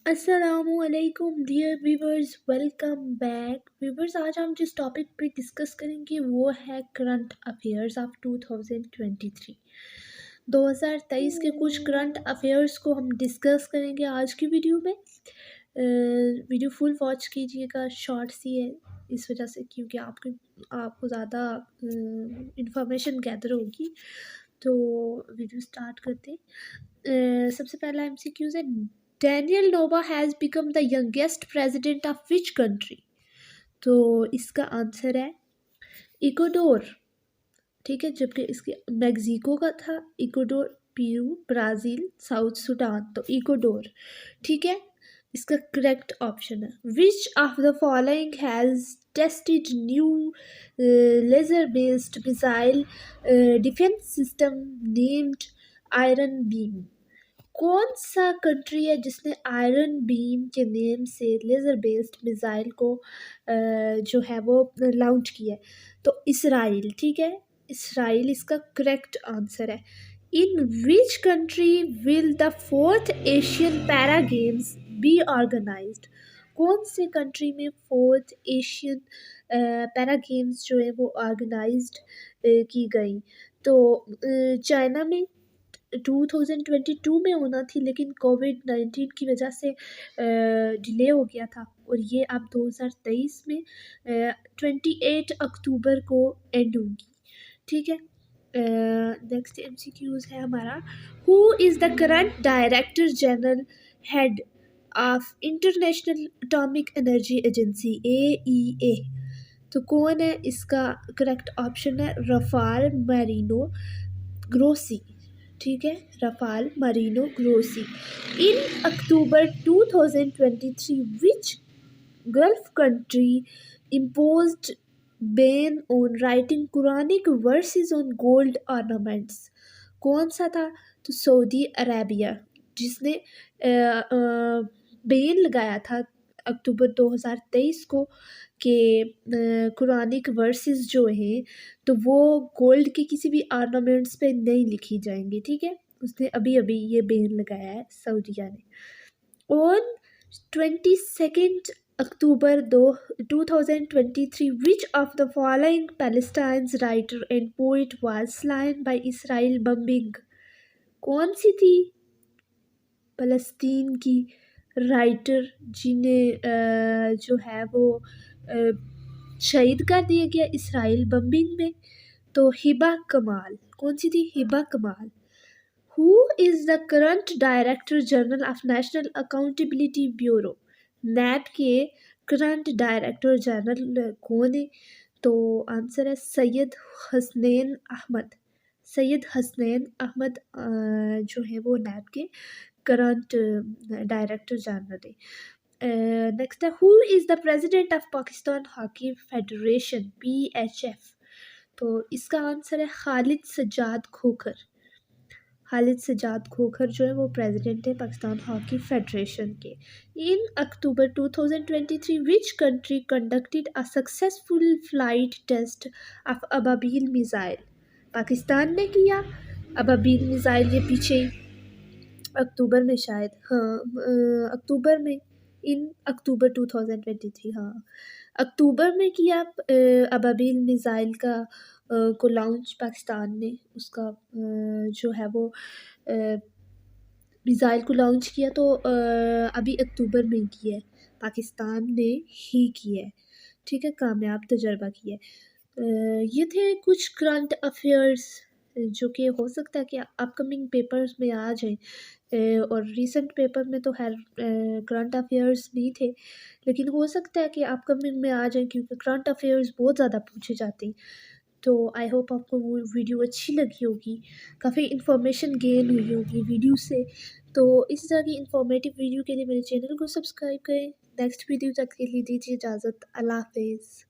अस्सलामुअलैकुम dear viewers, welcome back viewers. आज हम जिस टॉपिक पे डिस्कस करेंगे वो है करंट अफेयर्स ऑफ 2023। 2023 के कुछ करंट अफेयर्स को हम डिस्कस करेंगे आज की वीडियो में। वीडियो फुल वॉच कीजिएगा, शॉर्ट सी है इस वजह से क्योंकि आपको ज़्यादा इंफॉर्मेशन गैदर होगी। तो वीडियो स्टार्ट करते हैं। सबसे पहला एमसीक्यूज है, Daniel Nova has become the youngest president of which country. तो इसका आंसर है इक्वाडोर। ठीक है, जबकि इसके मैक्सिको का था, Ecuador, Peru, Brazil, South Sudan, तो इक्वाडोर। ठीक है, इसका करेक्ट ऑप्शन है which of the following has tested new laser based missile defence system named Iron Beam. कौन सा कंट्री है जिसने आयरन बीम के नेम से लेज़र बेस्ड मिसाइल को जो है वो लॉन्च किया है? तो इसराइल। ठीक है, इसराइल इसका करेक्ट आंसर है। In which country will the fourth Asian para games be organised. कौन से कंट्री में फोर्थ एशियन पैरा गेम्स जो है वो ऑर्गेनाइज्ड की गई? तो चाइना में 2022 में होना थी, लेकिन कोविड-19 की वजह से डिले हो गया था और ये अब 2023 में 28 अक्टूबर को एंड होगी। ठीक है, नेक्स्ट एमसीक्यूज़ है हमारा, who is the current director general head of international atomic energy agency AEA। तो कौन है? इसका करेक्ट ऑप्शन है रफाल मैरिनो ग्रोसी। ठीक है, Rafale Merino Grossi. In October 2023 which gulf country imposed ban on writing Quranic verses on gold ornaments. कौन सा था? तो सऊदी अरेबिया, जिसने बैन लगाया था अक्टूबर 2023 को कि कुरानिक वर्सेस जो हैं तो वो गोल्ड के किसी भी ऑर्नामेंट्स पे नहीं लिखी जाएंगी। ठीक है, उसने अभी अभी ये बैन लगाया है सऊदीया ने। On 22 October 2023 which of the following Palestine's writer and poet was slain by Israel bombing. कौन सी थी फ़लस्तीन की राइटर जिन्हें जो है वो शहीद कर दिया गया इसराइल बम्बिंग में? तो हिबा कमाल। कौन सी थी? Hiba Kamal. Who is the current director general of national accountability bureau. NAB के करंट डायरेक्टर जनरल कौन है? तो आंसर है सैयद हसनैन अहमद। सैयद हसनैन अहमद जो है वो नैब के करंट डायरेक्टर जनरल है। नेक्स्ट है, who is the president of Pakistan hockey federation PHF। तो इसका आंसर है खालिद सज्जाद खोखर। खालिद सज्जाद खोखर जो है वो प्रेसिडेंट है पाकिस्तान हॉकी फेडरेशन के। In October 2023 which country conducted a successful flight test of Ababeel missile. Pakistan ने किया अबाबील मिसाइल, ये पीछे अक्टूबर में शायद, हाँ अक्टूबर में, इन अक्टूबर 2023, हाँ अक्टूबर में किया अबाबील मिसाइल का को लॉन्च पाकिस्तान ने। उसका जो है वो मिसाइल को लॉन्च किया तो अभी अक्टूबर में किया है, पाकिस्तान ने ही किया है। ठीक है, कामयाब तजर्बा किया है। ये थे कुछ करंट अफेयर्स जो कि हो सकता है कि अपकमिंग पेपर्स में आ जाएं, और रीसेंट पेपर में तो खैर करंट अफेयर्स नहीं थे, लेकिन हो सकता है कि अपकमिंग में आ जाएं क्योंकि करंट अफेयर्स बहुत ज़्यादा पूछे जाते हैं। तो आई होप आपको वो वीडियो अच्छी लगी होगी, काफ़ी इन्फॉर्मेशन गेन हुई होगी वीडियो से। तो इस तरह की इन्फॉर्मेटिव वीडियो के लिए मेरे चैनल को सब्सक्राइब करें। नेक्स्ट वीडियो तक के लिए दीजिए इजाज़त। अल्लाह हाफ़िज़।